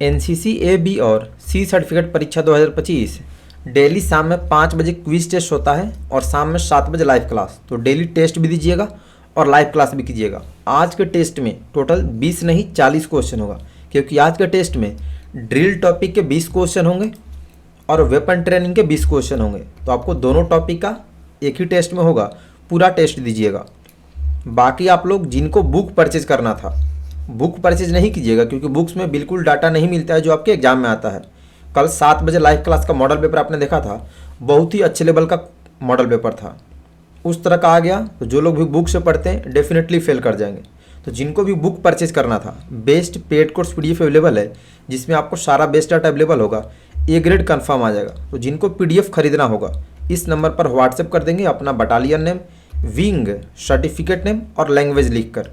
NCC A B और C certificate परीक्षा 2025 daily शाम में 5 बजे क्विज टेस्ट होता है और शाम में 7 बजे लाइव क्लास। तो डेली टेस्ट भी दीजिएगा और लाइव क्लास भी कीजिएगा। आज के टेस्ट में टोटल 20 नहीं 40 क्वेश्चन होगा, क्योंकि आज के टेस्ट में ड्रिल टॉपिक के 20 क्वेश्चन होंगे और वेपन ट्रेनिंग के 20 क्वेश्चन होंगे। तो आपको दोनों टॉपिक का एक ही टेस्ट में होगा, पूरा टेस्ट दीजिएगा। बाकी आप लोग जिनको बुक परचेज करना था, बुक परचेज नहीं कीजिएगा, क्योंकि बुक्स में बिल्कुल डाटा नहीं मिलता है जो आपके एग्जाम में आता है। कल 7 बजे लाइव क्लास का मॉडल पेपर आपने देखा था, बहुत ही अच्छे लेवल का मॉडल पेपर था, उस तरह का आ गया। तो जो लोग भी बुक से पढ़ते हैं डेफिनेटली फेल कर जाएंगे। तो जिनको भी बुक परचेज करना था, best paid course PDF available है, जिसमें आपको सारा बेस्ट डाटा अवेलेबल होगा, ए ग्रेड कन्फर्म आ जाएगा। तो जिनको पीडीएफ खरीदना होगा इस नंबर पर व्हाट्सएप कर देंगे अपना battalion name, wing, certificate name और लैंग्वेज लिख कर,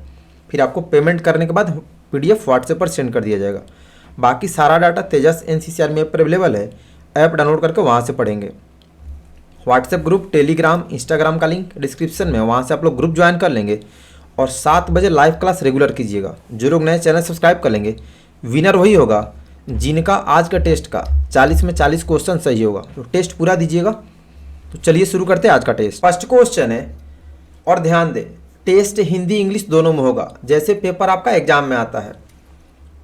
फिर आपको पेमेंट करने के बाद पीडीएफ व्हाट्सएप पर सेंड कर दिया जाएगा। बाकी सारा डाटा तेजस एनसीसी आर्मी ऐप पर अवेलेबल है, ऐप डाउनलोड करके वहाँ से पढ़ेंगे। व्हाट्सएप ग्रुप, टेलीग्राम, इंस्टाग्राम का लिंक डिस्क्रिप्शन में, वहाँ से आप लोग ग्रुप ज्वाइन कर लेंगे और 7 बजे लाइव क्लास रेगुलर कीजिएगा। जो लोग नए चैनल सब्सक्राइब कर लेंगे, विनर वही होगा जिनका आज का टेस्ट का 40 में 40 क्वेश्चन सही होगा। तो टेस्ट पूरा दीजिएगा। तो चलिए शुरू करते हैं आज का टेस्ट। फर्स्ट क्वेश्चन है, और ध्यान दें, टेस्ट हिंदी इंग्लिश दोनों में होगा, जैसे पेपर आपका एग्जाम में आता है।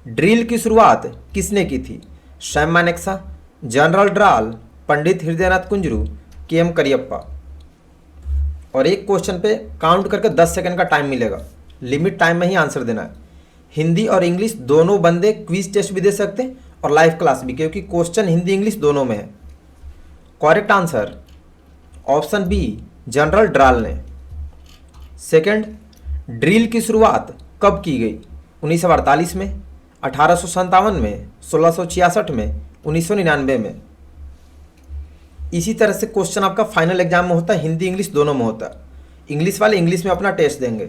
ड्रिल की शुरुआत किसने की थी? Sam Manekshaw, general ड्राल, Pandit Hridaynath Kunzru, KM. Cariappa. और एक क्वेश्चन पे काउंट करके 10 सेकंड का टाइम मिलेगा, लिमिट टाइम में ही आंसर देना है। हिंदी और इंग्लिश दोनों बंदे क्विज टेस्ट भी दे सकते हैं और लाइव क्लास भी, क्योंकि क्वेश्चन हिंदी इंग्लिश दोनों में है। Correct answer option B, general drill ने। सेकंड, ड्रिल की शुरुआत कब की गई? 1948 में, 1857 में, 1666 में, 1999 में। इसी तरह से क्वेश्चन आपका फाइनल एग्जाम में होता है, हिंदी इंग्लिश दोनों में होता है। इंग्लिश वाले इंग्लिश में अपना टेस्ट देंगे।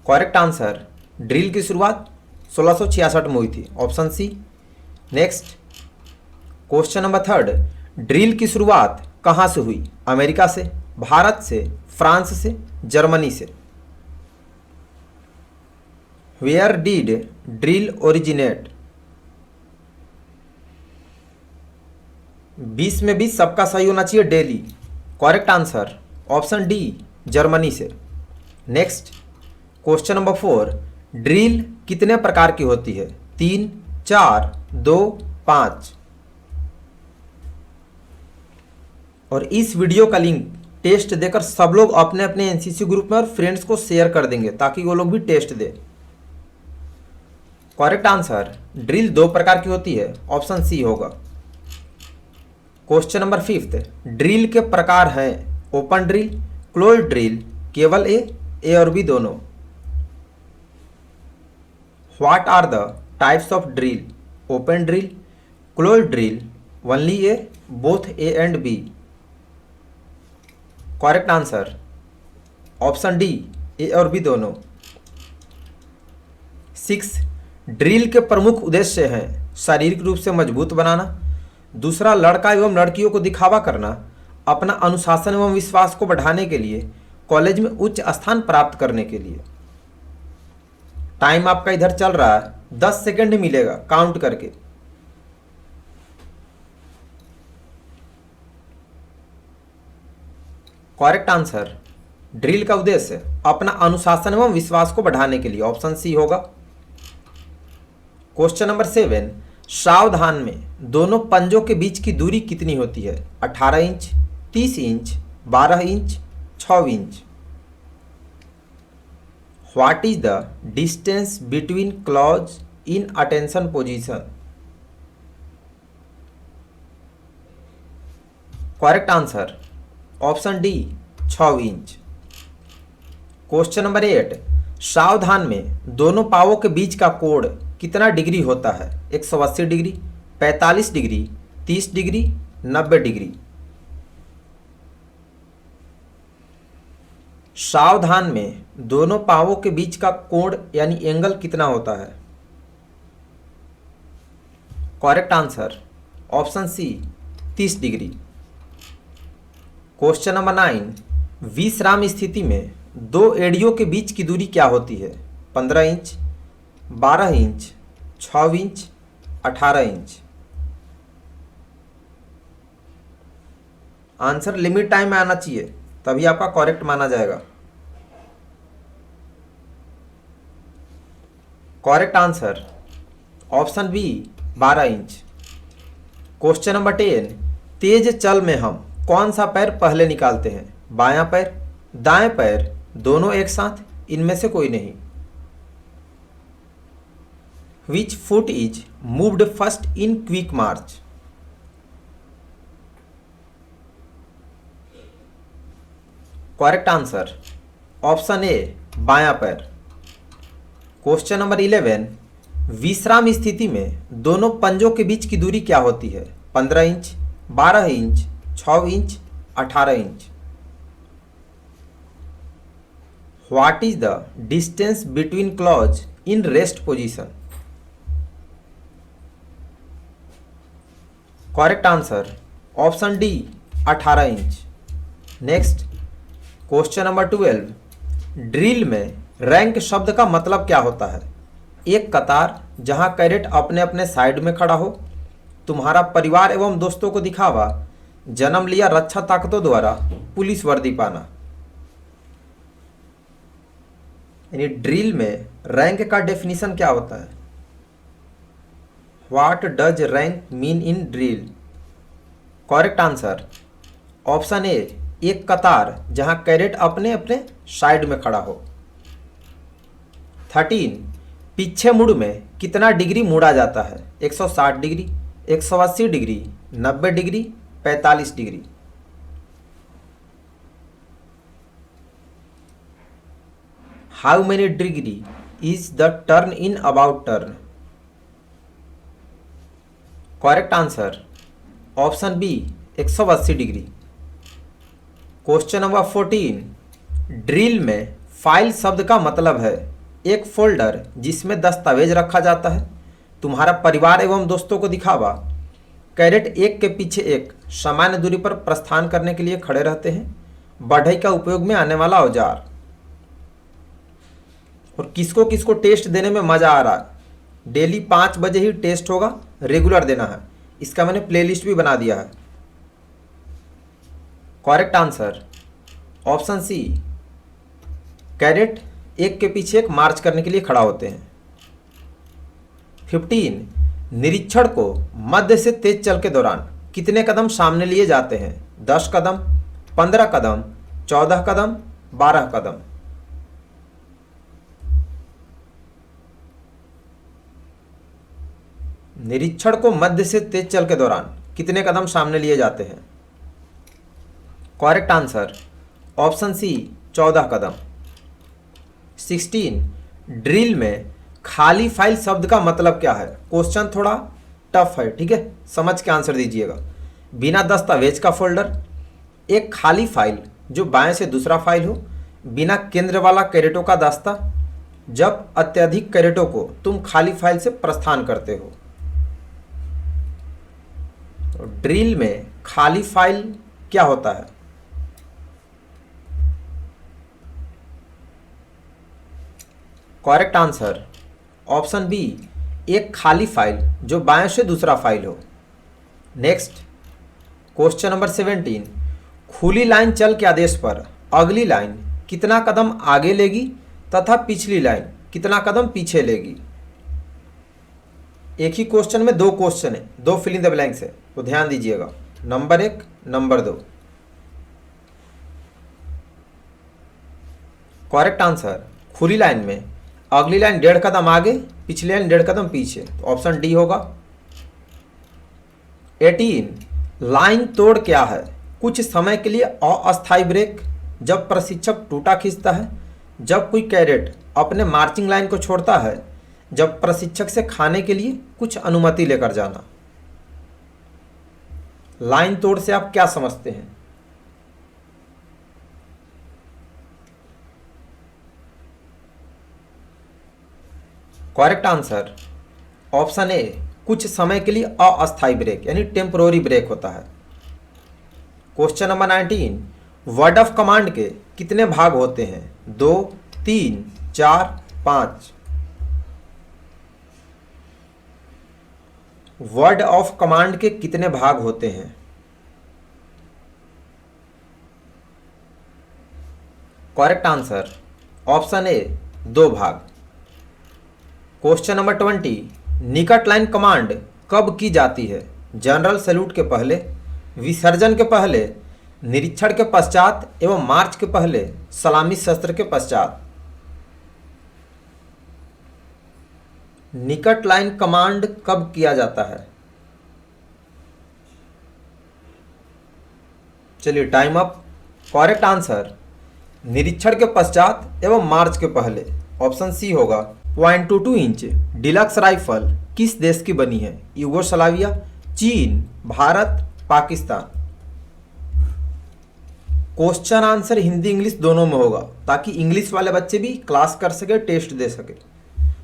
करेक्ट आंसर, ड्रिल की शुरुआत 1666 में हुई थी, option C. Next question number third, drill की शुरुआत कहाँ से हुई? अमेरिका से, भारत से, फ्रांस से, जर्मनी से। Where did drill originate? 20 में 20 सबका सही होना चाहिए, daily. Correct answer option D, Germany से। नेक्स्ट क्वेश्चन नंबर 4, ड्रिल कितने प्रकार की होती है? 3, 4, 2, 5। और इस वीडियो का लिंक टेस्ट देकर सब लोग अपने अपने एनसीसी ग्रुप में और फ्रेंड्स को शेयर कर देंगे, ताकि वो लोग भी टेस्ट दे। करेक्ट आंसर, ड्रिल 2 प्रकार की होती है, ऑप्शन सी होगा। क्वेश्चन नंबर 5, ड्रिल के प्रकार हैं ओपन ड्रिल, क्लोज ड्रिल, केवल ए और बी दोनों। What are the types of drill? Open drill, close drill, only A, both A and B. Correct answer option D, A और B दोनों। 6, drill के प्रमुख उद्देश्य हैं शारीरिक रूप से मजबूत बनाना, दूसरा लड़का एवं लड़कियों को दिखावा करना, अपना अनुशासन एवं विश्वास को बढ़ाने के लिए, कॉलेज में उच्च स्थान प्राप्त करने के लिए। टाइम आपका इधर चल रहा है, 10 सेकंड मिलेगा काउंट करके। करेक्ट आंसर, ड्रिल का उद्देश्य अपना अनुशासन एवं विश्वास को बढ़ाने के लिए, ऑप्शन सी होगा। क्वेश्चन नंबर 7, सावधान में दोनों पंजों के बीच की दूरी कितनी होती है? 18 inch, 30 inch, 12 inch, 6 inch. What is the distance between clause in attention position? Correct answer option D, 6 inch. Question number 8, सावधान में दोनों पावों के बीच का कोण कितना डिग्री होता है? 180 डिग्री, 45 डिग्री, 30 डिग्री, 90 डिग्री। सावधान में दोनों पावों के बीच का कोण यानी एंगल कितना होता है? Correct answer option C, 30 degree. Question number 9, विश्राम स्थिति में दो एड़ियों के बीच की दूरी क्या होती है? 15 inch, 12 inch, 6 inch, 18 inch. Answer limit time में आना चाहिए, तभी आपका करेक्ट माना जाएगा। Correct answer option B 12 inch. Question number 10, तेज चल में हम कौन सा पैर पहले निकालते हैं? बायां पैर, दाएं पैर, दोनों एक साथ, इनमें से कोई नहीं। Which foot is moved first in quick march? Correct answer option A बायां पैर। क्वेश्चन नंबर 11, विश्राम स्थिति में दोनों पंजों के बीच की दूरी क्या होती है? 15 inch, 12 inch, 6 inch, 18 inch. What is the distance between clause in rest position? Correct answer option D 18 inch. Next question number 12, drill में रैंक शब्द का मतलब क्या होता है? एक कतार जहां कैडेट अपने अपने साइड में खड़ा हो, तुम्हारा परिवार एवं दोस्तों को दिखावा, जन्म लिया रक्षा ताकतों द्वारा, पुलिस वर्दी पाना। यानी ड्रिल में रैंक का डेफिनेशन क्या होता है? What does rank mean in drill? Correct answer option ए एक कतार जहां कैडेट अपने अपने साइड में खड़ा हो। 13, पीछे मुड़ में कितना डिग्री मुड़ा जाता है? 160 degree, 180 degree, 90 degree, 45 degree. How many degree is the turn in about turn? Correct answer option B 180 degree. Question number 14, drill में फाइल शब्द का मतलब है एक फोल्डर जिसमें दस्तावेज रखा जाता है, तुम्हारा परिवार एवं दोस्तों को दिखावा, कैडेट एक के पीछे एक सामान्य दूरी पर प्रस्थान करने के लिए खड़े रहते हैं, बढ़ई का उपयोग में आने वाला औजार। और किसको किसको टेस्ट देने में मजा आ रहा है? डेली 5 बजे ही टेस्ट होगा, रेगुलर देना है। इसका मैंने प्लेलिस्ट भी बना दिया है। Correct answer option C, cadet एक के पीछे एक मार्च करने के लिए खड़ा होते हैं। 15, निरीक्षण को मध्य से तेज चल के दौरान कितने कदम सामने लिए जाते हैं? 10 कदम, 15 कदम, 14 कदम, 12 कदम। निरीक्षण को मध्य से तेज चल के दौरान कितने कदम सामने लिए जाते हैं? करेक्ट आंसर ऑप्शन सी 14 कदम। 16, ड्रिल में खाली फाइल शब्द का मतलब क्या है? क्वेश्चन थोड़ा टफ है, ठीक है, समझ के आंसर दीजिएगा। बिना दस्तावेज का फोल्डर, एक खाली फाइल जो बाएं से दूसरा फाइल हो, बिना केंद्र वाला कैडेटों का दास्ता, जब अत्यधिक कैडेटों को तुम खाली फाइल से प्रस्थान करते हो। तो ड्रिल में खाली फाइल क्या होता है? करेक्ट आंसर ऑप्शन बी एक खाली फाइल जो बाएं से दूसरा फाइल हो। नेक्स्ट क्वेश्चन नंबर 17, खुली लाइन चल के आदेश पर अगली लाइन कितना कदम आगे लेगी तथा पिछली लाइन कितना कदम पीछे लेगी? एक ही क्वेश्चन में 2 क्वेश्चन है, 2 फिल इन द ब्लैंक्स है, तो ध्यान दीजिएगा। Number 1, number 2। करेक्ट आंसर खुली लाइन में अगली लाइन 1.5 कदम आगे, पिछली लाइन 1.5 कदम पीछे, तो ऑप्शन डी होगा। 18, लाइन तोड़ क्या है? कुछ समय के लिए अस्थायी ब्रेक, जब प्रशिक्षक टूटा खींचता है, जब कोई कैडेट अपने मार्चिंग लाइन को छोड़ता है, जब प्रशिक्षक से खाने के लिए कुछ अनुमति लेकर जाना। लाइन तोड़ से आप क्या समझते हैं? करेक्ट आंसर ऑप्शन ए कुछ समय के लिए अस्थायी ब्रेक यानी टेम्पोररी ब्रेक होता है। Question number 19, word of command के कितने भाग होते हैं? 2, 3, 4, 5। वर्ड ऑफ कमांड के कितने भाग होते हैं? करेक्ट आंसर ऑप्शन ए 2 भाग। क्वेश्चन नंबर 20, निकट लाइन कमांड कब की जाती है? जनरल सैल्यूट के पहले, विसर्जन के पहले, निरीक्षण के पश्चात एवं मार्च के पहले, सलामी शस्त्र के पश्चात। निकट लाइन कमांड कब किया जाता है? चलिए टाइम अप। करेक्ट आंसर निरीक्षण के पश्चात एवं मार्च के पहले, ऑप्शन सी होगा। .22 इंच डिलक्स राइफल किस देश की बनी है? यूगोस्लाविया, चीन, Bharat, Pakistan. Question answer Hindi English दोनों में होगा ताकि इंग्लिश वाले बच्चे भी क्लास कर सके, टेस्ट दे सके।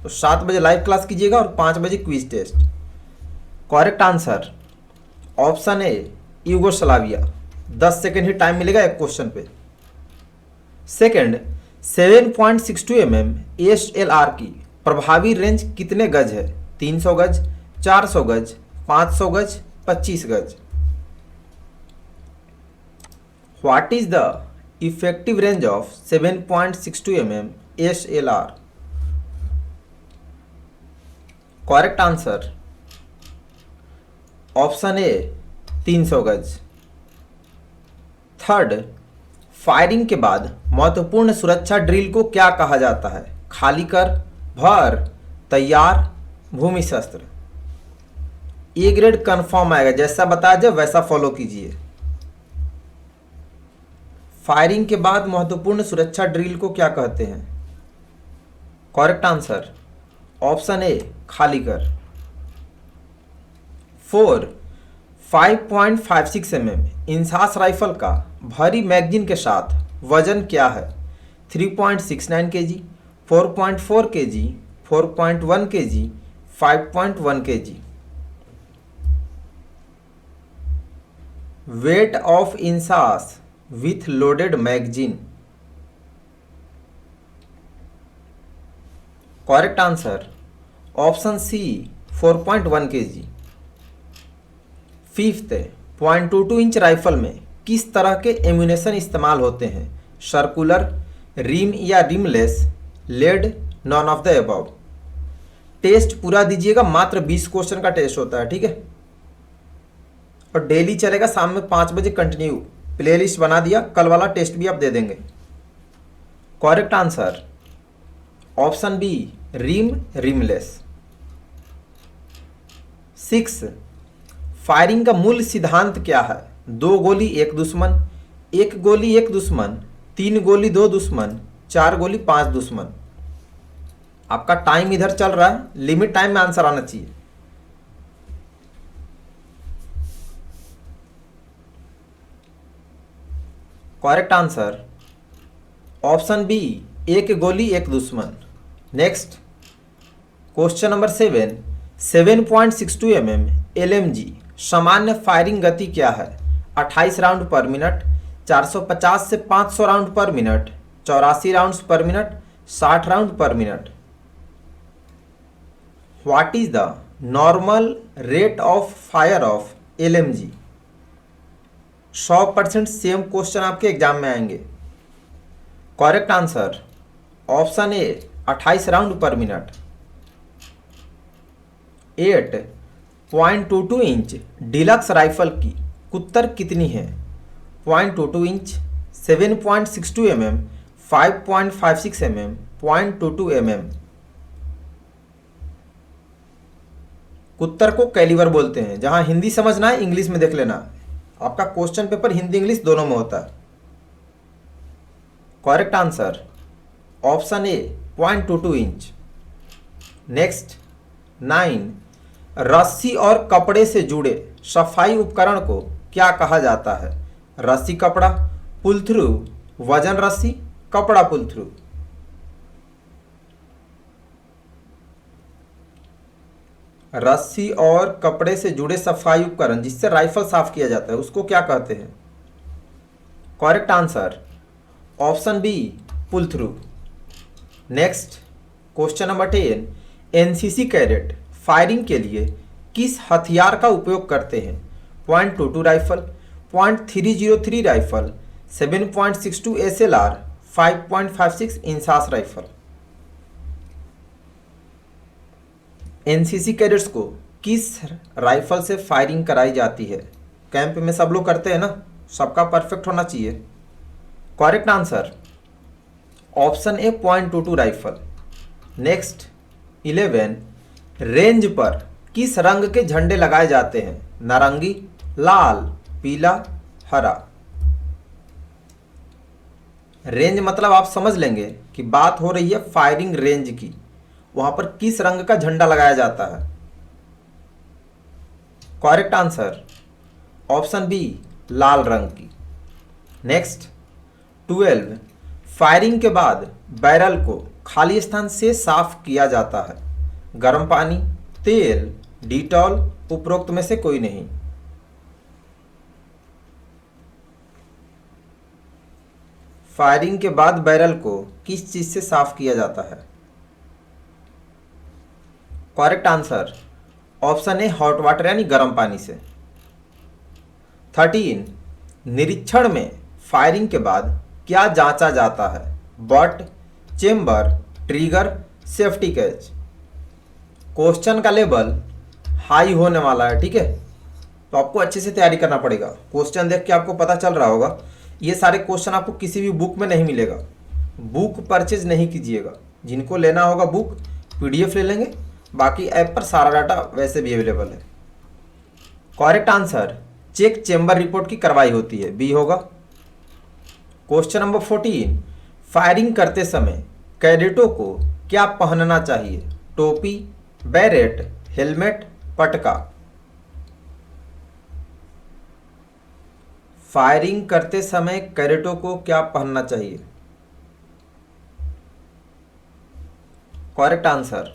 तो 7 बजे लाइव क्लास कीजिएगा और 5 बजे quiz test. Correct answer option A Yugoslavia. 10 second ही टाइम मिलेगा एक क्वेश्चन पे। सेकेंड, 7.62 mm ASLR की प्रभावी रेंज कितने गज है? 300 गज, 400 गज, 500 गज, 25 गज। What is the effective range of 7.62 mm ASLR? Correct answer option ए 300 गज। थर्ड, फायरिंग के बाद महत्वपूर्ण सुरक्षा ड्रिल को क्या कहा जाता है? खाली कर, भर, तैयार, भूमि शस्त्र। ए ग्रेड कंफर्म आएगा, जैसा बताया जाए वैसा फॉलो कीजिए। फायरिंग के बाद महत्वपूर्ण सुरक्षा ड्रिल को क्या कहते हैं? करेक्ट आंसर ऑप्शन ए खाली कर। 4, 5.56 mm इंसास राइफल का भारी मैगजीन के साथ वजन क्या है? 3.69 kg, 4.4 kg, 4.1 kg, 5.1 kg। Weight of INSAS with loaded magazine. Correct answer option C 4.1 kg। Fifth, .22 inch rifle में किस तरह के एम्यूनेशन इस्तेमाल होते हैं? सर्कुलर, रिम या rimless, lead, none of the above. Test पूरा दीजिएगा, मात्र 20 क्वेश्चन का टेस्ट होता है, ठीक है। और डेली चलेगा, शाम में 5 बजे कंटिन्यू। प्लेलिस्ट बना दिया, कल वाला टेस्ट भी आप दे देंगे। Correct answer option B rim, rimless. 6, firing का मूल सिद्धांत क्या है? 2 गोली 1 दुश्मन, 1 गोली 1 दुश्मन, 3 गोली 2 दुश्मन, 4 गोली 5 दुश्मन। आपका टाइम इधर चल रहा है, लिमिट टाइम में आंसर आना चाहिए। करेक्ट आंसर ऑप्शन बी 1 गोली 1 दुश्मन। Next question number 7, 7.62 mm LMG सामान्य फायरिंग गति क्या है? 28 राउंड पर मिनट, 450 से 500 राउंड पर मिनट, 84 राउंड्स पर मिनट, 60 राउंड पर minute. What is the normal rate of fire of LMG? 100% same question आपके एग्जाम में आएंगे। करेक्ट आंसर ऑप्शन ए 28 राउंड पर मिनट। 8, .22 इंच डिलक्स राइफल की कुत्तर कितनी है? 0.22 इंच, 7.62 mm, 5.56 mm, 0.22 mm। कुत्तर को कैलिबर बोलते हैं। जहां हिंदी समझना है इंग्लिश में देख लेना। आपका क्वेश्चन पेपर हिंदी इंग्लिश दोनों में होता है। करेक्ट आंसर ऑप्शन ए 0.22 इंच। नेक्स्ट 9, रस्सी और कपड़े से जुड़े सफाई उपकरण को क्या कहा जाता है? रस्सी कपड़ा, पुल थ्रू, वजन रस्सी, कपड़ा पुल थ्रू। रस्सी और कपड़े से जुड़े सफाई उपकरण जिससे राइफल साफ किया जाता है उसको क्या कहते हैं? Correct answer option B pull through. Next question number 10, NCC cadet firing के लिए किस हथियार का उपयोग करते हैं? .22 rifle, .303 rifle, 7.62 SLR, 5.56 INSAS rifle. NCC cadets को किस राइफल से फायरिंग कराई जाती है? कैंप में सब लोग करते हैं ना, सबका परफेक्ट होना चाहिए। करेक्ट आंसर ऑप्शन ए .22 राइफल। नेक्स्ट 11, रेंज पर किस रंग के झंडे लगाए जाते हैं? नारंगी, लाल, पीला, हरा। रेंज मतलब आप समझ लेंगे कि बात हो रही है फायरिंग रेंज की, वहां पर किस रंग का झंडा लगाया जाता है? करेक्ट आंसर ऑप्शन बी, लाल रंग की। नेक्स्ट 12, फायरिंग के बाद बैरल को खाली स्थान से साफ किया जाता है? गर्म पानी, तेल, डिटॉल, उपरोक्त में से कोई नहीं। फायरिंग के बाद बैरल को किस चीज से साफ किया जाता है? करेक्ट आंसर ऑप्शन ए, हॉट वाटर यानी गर्म पानी से। 13, निरीक्षण में फायरिंग के बाद क्या जांचा जाता है? But, chamber, trigger, safety catch. Question का लेवल हाई होने वाला है, ठीक है, तो आपको अच्छे से तैयारी करना पड़ेगा। क्वेश्चन देख के आपको पता चल रहा होगा ये सारे क्वेश्चन आपको किसी भी बुक में नहीं मिलेगा। बुक परचेज नहीं कीजिएगा, जिनको लेना होगा बुक PDF ले लेंगे, बाकी ऐप पर सारा डाटा वैसे भी अवेलेबल है। Correct answer check chamber report की कार्रवाई होती है, बी होगा। क्वेश्चन नंबर 14, फायरिंग करते समय कैडेटों को क्या पहनना चाहिए? टोपी, बैरेट, हेलमेट, पटका। फायरिंग करते समय कैडेटों को क्या पहनना चाहिए? Correct answer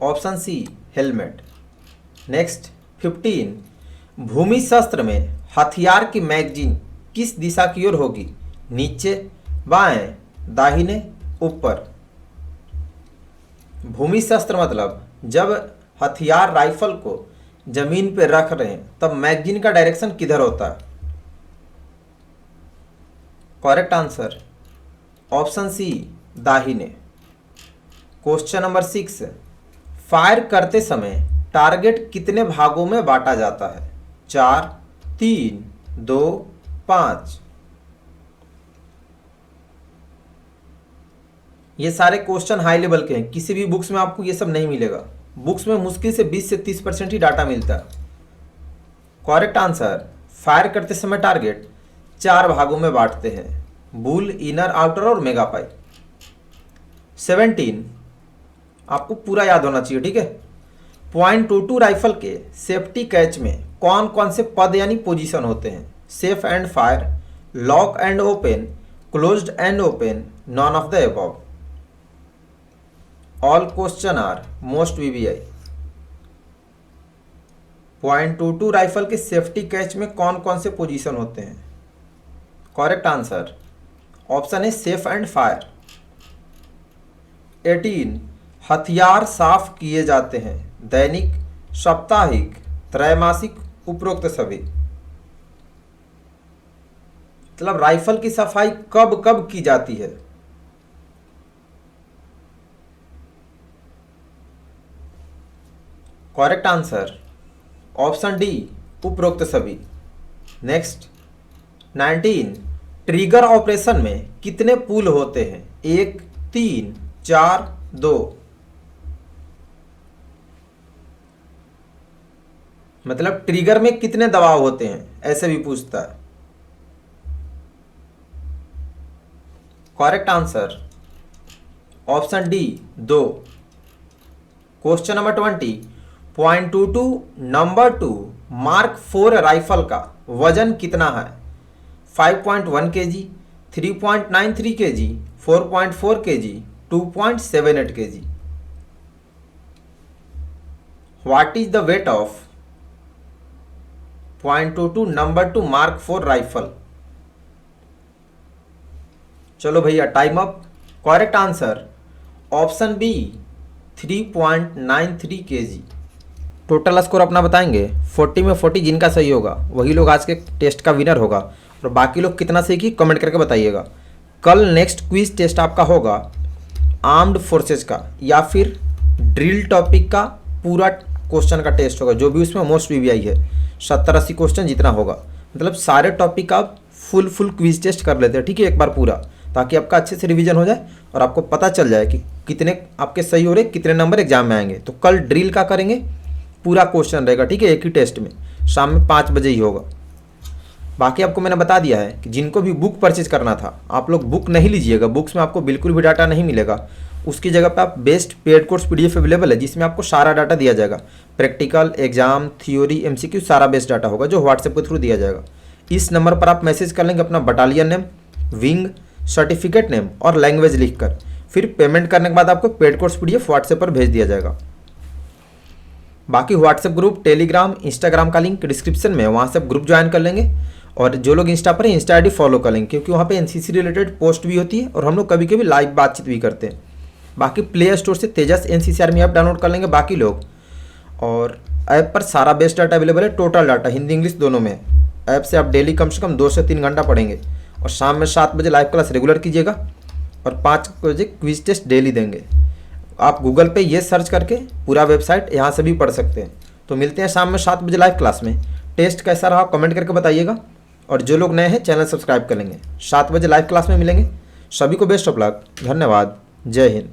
option C, helmet. Next 15, भूमि शस्त्र में हथियार की मैगजीन किस दिशा की ओर होगी? नीचे, बाएं, दाहिने, ऊपर। भूमि शस्त्र मतलब जब हथियार राइफल को जमीन पर रख रहे हैं तब मैगजीन का डायरेक्शन किधर होता है? करेक्ट आंसर ऑप्शन सी, दाहिने। क्वेश्चन नंबर 6, फायर करते समय टारगेट कितने भागों में बांटा जाता है? 4, 3, 2, 5। ये सारे क्वेश्चन हाई लेवल के हैं, किसी भी बुक्स में आपको ये सब नहीं मिलेगा। बुक्स में मुश्किल से 20 से 30% ही डाटा मिलता है। करेक्ट आंसर फायर करते समय टारगेट 4 भागों में बांटते हैं, बुल, इनर, आउटर और मेगा पाइप। 17, आपको पूरा याद होना चाहिए, ठीक है। .22 राइफल के सेफ्टी कैच में कौन कौन से पद यानी पोजीशन होते हैं? Safe and fire, lock and open, closed and open, none of the above. All question are most VBI। .22 rifle के सेफ्टी कैच में कौन कौन से पोजीशन होते हैं? करेक्ट आंसर ऑप्शन है सेफ एंड फायर। 18, हथियार साफ किए जाते हैं? दैनिक, साप्ताहिक, त्रैमासिक, उपरोक्त सभी। मतलब राइफल की सफाई कब कब की जाती है? करेक्ट आंसर ऑप्शन डी, उपरोक्त सभी। नेक्स्ट 19, ट्रिगर ऑपरेशन में कितने पुल होते हैं? 1, 3, 4, 2। मतलब ट्रिगर में कितने दबाव होते हैं, ऐसे भी पूछता है। Correct answer option D, 2। Question number 20, .22 number 2 mark 4 rifle का वजन कितना है? 5.1 kg, 3.93 kg, 4.4 kg, 2.78 kg। What is the weight of .22 number 2 mark 4 rifle? चलो भैया time up. Correct answer option B, 3.93 kg। Total score अपना बताएंगे। 40 में 40 जिनका सही होगा वही लोग आज के टेस्ट का विनर होगा, और बाकी लोग कितना सही की कमेंट करके बताइएगा। कल नेक्स्ट क्विज टेस्ट आपका होगा आर्म्ड फोर्सेज का या फिर ड्रिल टॉपिक का पूरा क्वेश्चन का टेस्ट होगा, जो भी उसमें मोस्ट वीवीआई है। 70-80 क्वेश्चन जितना होगा, मतलब सारे टॉपिक का आप फुल क्विज टेस्ट कर लेते हैं, ठीक है, एक बार पूरा, ताकि आपका अच्छे से रिवीजन हो जाए और आपको पता चल जाए कि कितने आपके सही हो रहे, कितने नंबर एग्जाम में आएंगे। तो कल ड्रिल का करेंगे, पूरा क्वेश्चन रहेगा, ठीक है, एक ही टेस्ट में, शाम में 5 बजे ही होगा। बाकी आपको मैंने बता दिया है कि जिनको भी बुक परचेज करना था, आप लोग बुक नहीं लीजिएगा, बुक्स में आपको बिल्कुल भी डाटा नहीं मिलेगा। उसकी जगह पे आप best paid course PDF available है, जिसमें आपको सारा डाटा दिया जाएगा, प्रैक्टिकल, एग्जाम, थ्योरी, एमसीक्यू, सारा बेस्ट डाटा होगा जो व्हाट्सएप के थ्रू दिया जाएगा। इस नंबर पर आप मैसेज कर लेंगे अपना battalion name, wing, certificate name और लैंग्वेज लिखकर, फिर पेमेंट करने के बाद आपको पेड कोर्स पीडीएफ व्हाट्सएप पर भेज दिया जाएगा। बाकी व्हाट्सएप ग्रुप, टेलीग्राम, इंस्टाग्राम का लिंक डिस्क्रिप्शन में है, वहाँ से आप ग्रुप ज्वाइन कर लेंगे। और जो लोग इंस्टा पर है, इंस्टा आईडी फॉलो कर लेंगे, क्योंकि वहाँ पे एनसीसी रिलेटेड पोस्ट भी होती है और हम लोग कभी कभी लाइव बातचीत भी करते हैं। बाकी प्ले स्टोर से तेजस एनसीसी आर्मी ऐप डाउनलोड कर लेंगे बाकी लोग, और ऐप पर सारा बेस्ट डाटा अवेलेबल है, टोटल डाटा हिंदी इंग्लिश दोनों में। ऐप से आप डेली कम से कम 2 से 3 घंटा पढ़ेंगे, और शाम में 7 बजे लाइव क्लास रेगुलर कीजिएगा, और 5 बजे क्विज टेस्ट डेली देंगे। आप गूगल पे ये सर्च करके पूरा वेबसाइट यहाँ से भी पढ़ सकते हैं। तो मिलते हैं शाम में 7 बजे लाइव क्लास में। टेस्ट कैसा रहा कमेंट करके बताइएगा, और जो लोग नए हैं चैनल सब्सक्राइब कर लेंगे। 7 बजे लाइव क्लास में मिलेंगे। सभी को बेस्ट ऑफ लक, धन्यवाद, जय हिंद।